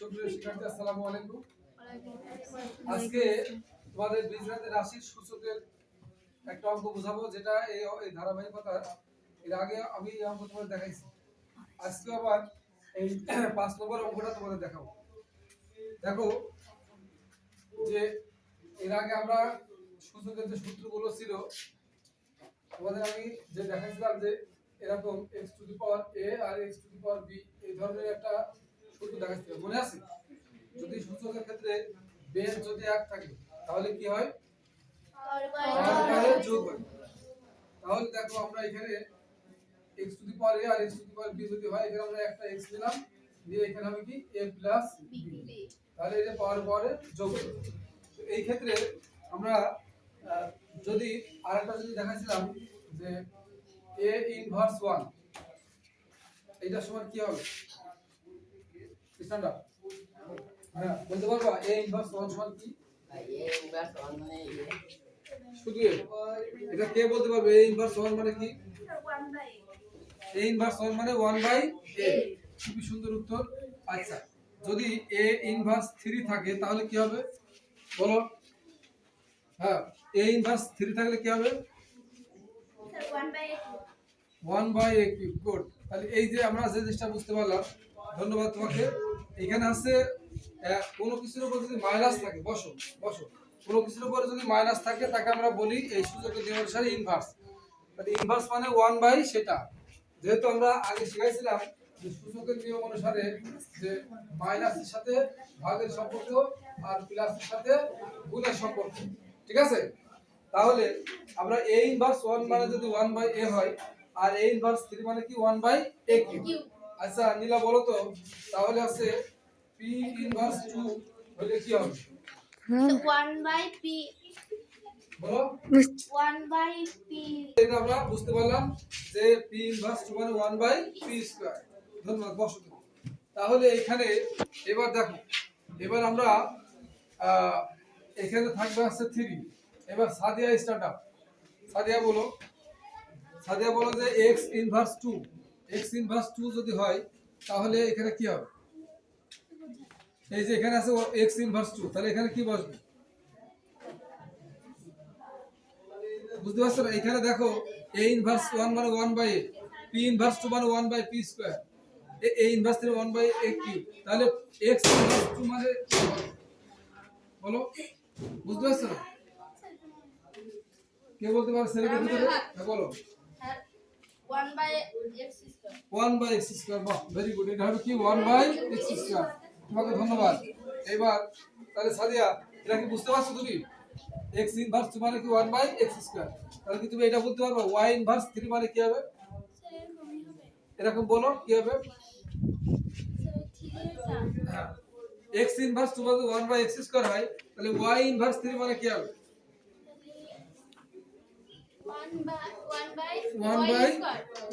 সুপ্রিয় শিক্ষার্থী, আসসালামু আলাইকুম। আজকে তোমাদের বীজগণিতের রাশির সূচকের একটা অঙ্ক বোঝাবো, যেটা এই ধারাবাহিকতা এর আগে আমি এই অঙ্ক তোমাদের দেখাইছি। আজকে আবার এই 5 নম্বর অঙ্কটা তোমাদের দেখাবো। দেখো যে এর আগে আমরা সূচকের যে সূত্রগুলো ছিল তোমাদের আমি যে দেখাইছিলাম, যে এরকম x to the power a আর x to the power b এই ধরনের একটা সূত্র দেখাইছিলাম, মনে আছে? যদি সূচকের ক্ষেত্রে বেস যদি 1 থাকে তাহলে কি হয়? পাওয়ার যোগ হয়। তাহলে দেখো আমরা এখানে x to the power a আর x to the power b যদি হয়, এখানে আমরা একটা x নিলাম, দিয়ে এখানে হবে কি a প্লাস b, তাহলে এটা পাওয়ারে যোগ হবে। তো এই ক্ষেত্রে আমরা যদি আরেকটা যদি দেখাইছিলাম যে a ইনভার্স 1, এটা সমান কি হবে? স্ট্যান্ডার্ড হ্যাঁ বলতে পারবা a ইনভার্স 1 সমান কি? a ইনভার্স 1 মানে শুধু এটা কে বলতে পারবে a ইনভার্স 1 মানে কি? 1/a a ইনভার্স 1 মানে 1/a। খুবই সুন্দর উত্তর। আচ্ছা, যদি a ইনভার্স 3 থাকে তাহলে কি হবে বলো? হ্যাঁ, a ইনভার্স 3 থাকলে কি হবে? 1/a cube. গুড। তাহলে এই যে আমরা যে জিনিসটা বুঝতে পারলাম, ধন্যবাদ তোমাকে। এখানে আছে কোনো কিছুর উপর যদি মাইনাস থাকে, বসো বসো, কোনো কিছুর উপর যদি মাইনাস থাকে তাকে আমরা বলি এই সূচকের নিয়ম অনুসারে ইনভার্স। তাহলে ইনভার্স মানে 1/, সেটা যেহেতু আমরা আগে শিখাইছিলাম যে সূচকের নিয়ম অনুসারে যে মাইনাসের সাথে ভাগের সম্পর্ক আর প্লাসের সাথে গুণের সম্পর্ক, ঠিক আছে? তাহলে আমরা a ইনভার্স 1 মানে যদি 1/a হয়, আর a ইনভার্স 3 মানে কি 1/a কিউব। আচ্ছা নীলা বলো তো, তাহলে আছে p ইনভার্স 2 হলে কি হবে? 1/p বলো 1/p এটা আমরা বুঝতে পারলাম যে p ইনভার্স 2 মানে 1/p স্কয়ার। ধন্যবাদ, বসো। তাহলে এখানে এবার দেখো, এবার আমরা এখানে থাকবে আছে 3। এবার সাদিয়া স্টার্ট আপ। সাদিয়া বলো যে x ইনভার্স 2 যদি হয় তাহলে এখানে কি হবে? এই যে এখানে আছে x ইনভার্স 2, তাহলে এখানে কি বসবে? বুঝতে পারছো না? এখানে দেখো a ইনভার্স 1 মানে 1/a, p ইনভার্স 2 মানে 1/p square, a inverse 3 1/a cube. তাহলে x ইনভার্স 2 মানে বলো, বুঝতে পারছো না? কে বলতে পারছে এর ভিতরে? হ্যাঁ বলো। 1/x² 1/x square. বাহ, ভেরি গুড। এটা হবে কি 1/x স্কয়ার। তোমাকে ধন্যবাদ। এবার তাহলে সাদিয়া, এটা কি বুঝতে পারছো তুমি? x ইনভার্স 2 মানে কি 1/x স্কয়ার। তাহলে কি তুমি এটা বলতে পারবে y ইনভার্স 3 মানে কি হবে? এরকম বলো কি হবে? হ্যাঁ, x ইনভার্স 2 মানে 1/x স্কয়ার হয়, তাহলে y ইনভার্স 3 মানে কি হবে?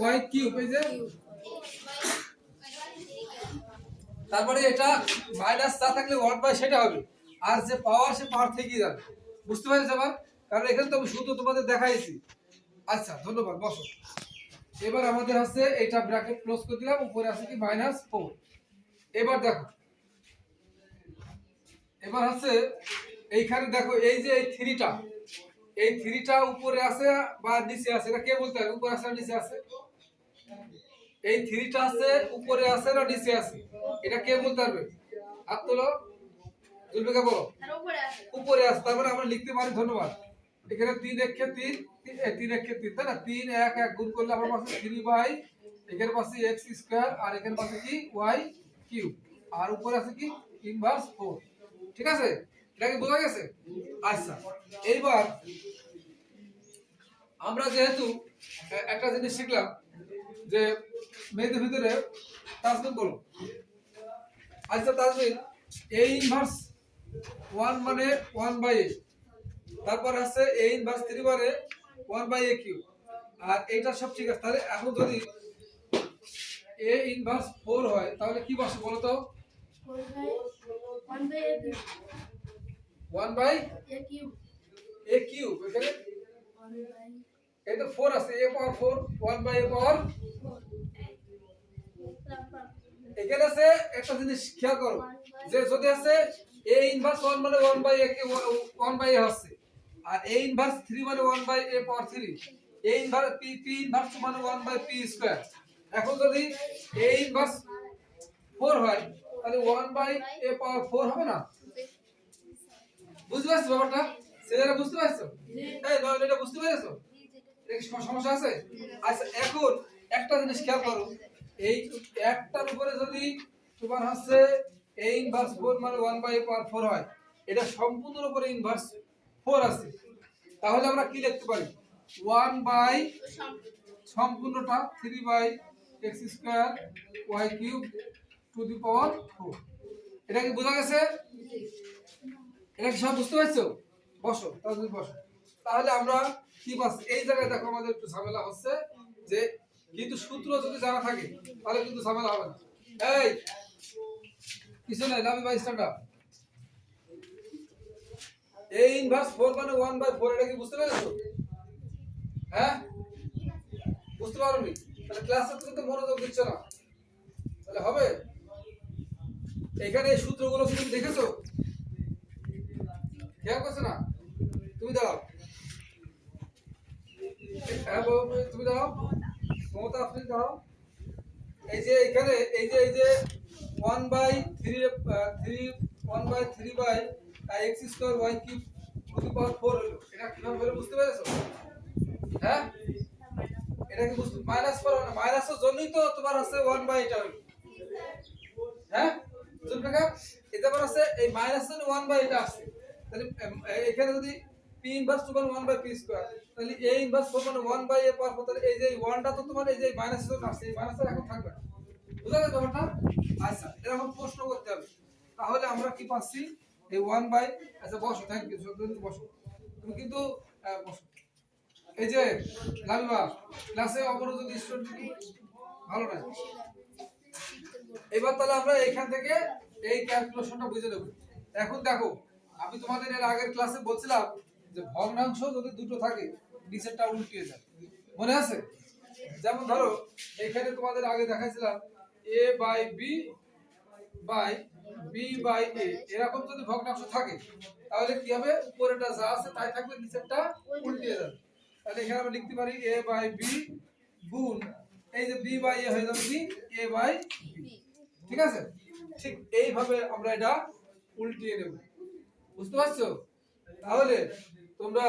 1/y cube. এই যে তারপরে এটা মাইনাস চা থাকলে 1/, সেটা হবে। আর যে পাওয়ার, সে পাওয়ার থেকেই যাবে। বুঝতে পারছো আবার? কারণ এখানে তো আমি শুধু তোমাদের দেখাইছি। আচ্ছা ধন্যবাদ, বসো। এবার আমাদের আছে এটা ব্র্যাকেট ক্লোজ করে দিলাম, উপরে আছে কি -4। এবার দেখো, এবার আছে এইখানে দেখো এই যে এই 3টা উপরে আছে বা নিচে আছে, এটা কে বলতে হবে? উপরে আছে না নিচে আছে? এই 3টা আছে উপরে আছে না নিচে আছে, এটা কে বলতে পারবে? হাত তোলো, জুলফিকা বলো। উপরে আছে, তার মানে আমরা লিখতে পারি। ধন্যবাদ। এখানে 3 1 3 3 1 3, তাই না? 3 1 1 গুণ করলে আমরা পাচ্ছি 3/, এখানে পাচ্ছি x স্কয়ার, আর এখানে পাচ্ছি কি y কিউব, আর উপরে আছে কি ইনভার্স 4। ঠিক আছে? এটা কি বোঝা গেছে? আচ্ছা, এইবার আমরা যেহেতু একটা জিনিস শিখলাম যে মেয়েদের ভিতরে, তাজমিন বলো। আচ্ছা তাজমিন, a ইনভার্স 1 মানে 1/a, তারপর আছে a ইনভার্স 3 মানে 1/a কিউব, আর এইটা সব ঠিক আছে। তাহলে এখন যদি a ইনভার্স 4 হয় তাহলে কি বসে বলো তো? 1/a cube. এখানে এই তো 4 আছে, a পাওয়ার 4, 1/a পাওয়ার এখানে আছে একটা জিনিস খেয়াল করো যে যদি আছে a ইনভার্স 1 মানে 1 বাই a কে 1 বাই a হচ্ছে আর a ইনভার্স 3 মানে 1 by a power 3 a inverse p inverse মানে 1 বাই p স্কয়ার এখন যদি a ইনভার্স 4 হয় তাহলে 1 বাই a পাওয়ার 4 হবে না বুঝতে পারছো ব্যাপারটা সেটা বুঝতে পারছো এই নয় এটা বুঝতে পেরেছো এটা কি সমস্যা আছে আচ্ছা এখন একটা জিনিস খেয়াল করো এই একটার উপরে যদি তোমার হচ্ছে a ইনভার্স 4 মানে 1 বাই a পাওয়ার 4 হয় এটা সম্পূর্ণের উপরে ইনভার্স 4 আছে তাহলে আমরা কি লিখতে পারি 1 বাই সম্পূর্ণটা 3 by x square y cube to the power 4 এটা কি বোঝা গেছে এটা কি সব বুঝতে পারছো বসো তাহলে বসো তাহলে আমরা কি পাচ্ছি এই জায়গায় দেখো আমাদের একটু ঝামেলা হচ্ছে যে কিন্তু সূত্র যদি জানা থাকে তাহলে কিন্তু ঝামেলা হবে না এই কিছু নাই লাভি by stand up a inverse 4 মানে 1 বাই 4 এটা কি বুঝতে পেরেছো হ্যাঁ বুঝতে পারোনি তাহলে ক্লাসে তুমি তো মনোযোগ দিচ্ছ না তাহলে হবে এখানে এই সূত্রগুলো কি তুমি দেখেছো খেয়াল করছো না তুমি দাও হ্যাঁ তুমি দাও মমতা আপনি দাও এই যে এখানে এই যে 1 by 3 by x square y cube to the power 4 হলো এটা কিভাবে হলো বুঝতে পেরেছো হ্যাঁ এটা কি বুঝতে মাইনাস করো না মাইনাসের জন্যই তো তোমার আছে 1 বাই এটা হলো হ্যাঁ বুঝলে না এটা আবার আছে এই মাইনাসের 1 বাই এটা আসছে তাহলে এখানে যদি p ইনভার্স 2 মানে 1 বাই p স্কয়ার তাহলে a ইনভার্স 4 মানে 1 বাই a পাওয়ার 4 তাহলে এই যে 1টা তো তোমার এই যে মাইনাসের জন্য আসছে এই মাইনাসের এখন থাকবে না বুঝা গেল ব্যাপারটা আচ্ছা এরকম প্রশ্ন করতে হবে তাহলে আমরা কি পাচ্ছি এই 1 বাই আচ্ছা বসো থ্যাংক ইউ তুমি বসো তুমি কিন্তু বসো এই যে লামিমা ক্লাসে অমনোযোগী স্টুডেন্ট ভালো না এবার তাহলে আমরা এখান থেকে এই ক্যালকুলেশনটা বুঝে নেব এখন দেখো আমি তোমাদের এর আগের ক্লাসে বলছিলাম যে ভগ্নাংশ যদি দুটো থাকে নিচেরটা উল্টিয়ে যায় মনে আছে যেমন ধরো এখানে তোমাদের আগে দেখাইছিলাম a by b by b by a এরকম যদি ভগ্নাংশ থাকে তাহলে কি হবে উপরেটা যা আছে তাই থাকবে নিচেরটা উল্টিয়ে যাবে তাহলে এখানে আমরা লিখতে পারি a বাই b গুণ এই যে b বাই a হয়ে যাবে কি a বাই b ঠিক আছে ঠিক এইভাবে আমরা এটা উল্টিয়ে নেব বুঝতে পারছো তাহলে তোমরা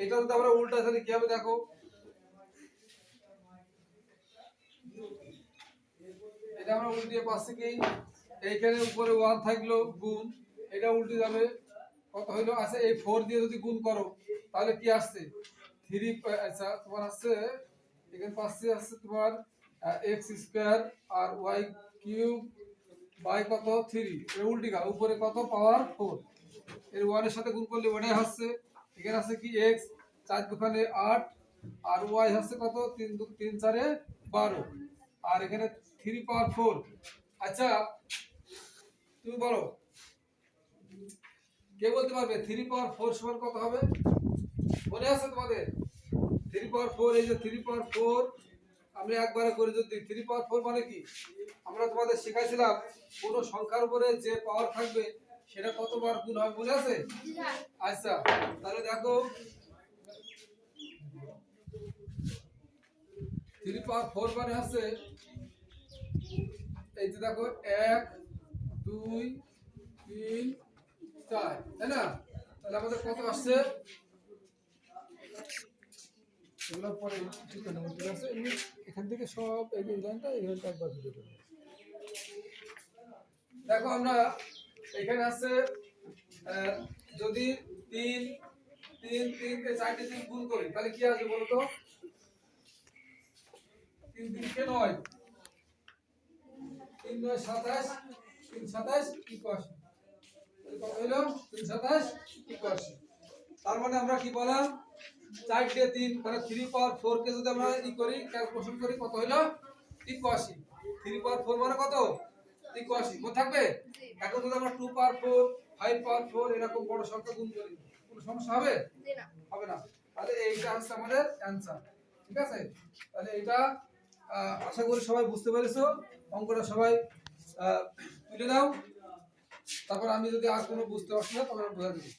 এটা যদি আমরা উল্টা তাহলে কি হবে দেখো এটা আমরা উল্টিয়ে পাচ্ছি কি এইখানে উপরে 1 থাকলো গুণ এটা উল্টে যাবে কত হইলো আচ্ছা এই 4 দিয়ে যদি গুণ করো তাহলে কি আসছে 3 আচ্ছা তোমার আসছে এখানে পাচ্ছি আসছে তোমার x স্কয়ার আর y কিউব বাই কত 3 এর উল্টি গা উপরে কত পাওয়ার 4 এর 1 এর সাথে গুণ করলে ওটাই আসছে এখানে আছে কি x 4 দুখানে 8 আর y হচ্ছে কত 3 4 এ 12 আর এখানে 3 পাওয়ার 4 আচ্ছা তুমি বলো কে বলতে পারবে 3 পাওয়ার 4 সমান কত হবে মনে আছে তোমাদের 3 পাওয়ার 4 এই যে 3 পাওয়ার 4 আমরা একবারে করে যদি 3 পাওয়ার 4 মানে কি আমরা তোমাদের শেখাইছিলাম কোন সংখ্যার উপরে যে পাওয়ার থাকবে সেটা কতবার গুণ হবে মনে আছে আচ্ছা তাহলে দেখো 3 পাওয়ার 4 মানে হচ্ছে এই যে দেখো 1 2 3 4 তাই না তাহলে আমাদের কত আসছে এগুলো পরে ঠিক আছে ঠিক আছে এখান থেকে সব এই লাইনটা একবার ভিডিও করব দেখো আমরা এখানে আছে যদি 3 3 3 কে 4 দিয়ে গুণ করি তাহলে কি আসবে বলো তো 3 3 কে 9 3 9 27 3 27 কি কস কত হলো 3 27 কি কস তার মানে আমরা কি বললাম 4 দিয়ে 3 মানে 3 পাওয়ার 4 কে যদি আমরা ই করি ক্যালকুলেশন করি কত হলো 81 3 পাওয়ার 4 মানে কত 81 মনে থাকবে এখন যদি আমরা 2 পাওয়ার 4 5 পাওয়ার 4 এরকম বড় সংখ্যা গুণ করি কোনো সমস্যা হবে হবে না তাহলে এইটা হচ্ছে আমাদের অ্যানসার ঠিক আছে তাহলে এটা আশা করি সবাই বুঝতে পেরেছো অঙ্কটা সবাই তুলে নাও, তারপর আমি যদি আর কোনো বুঝতে পারছি না তখন আমি বোঝা দেবো।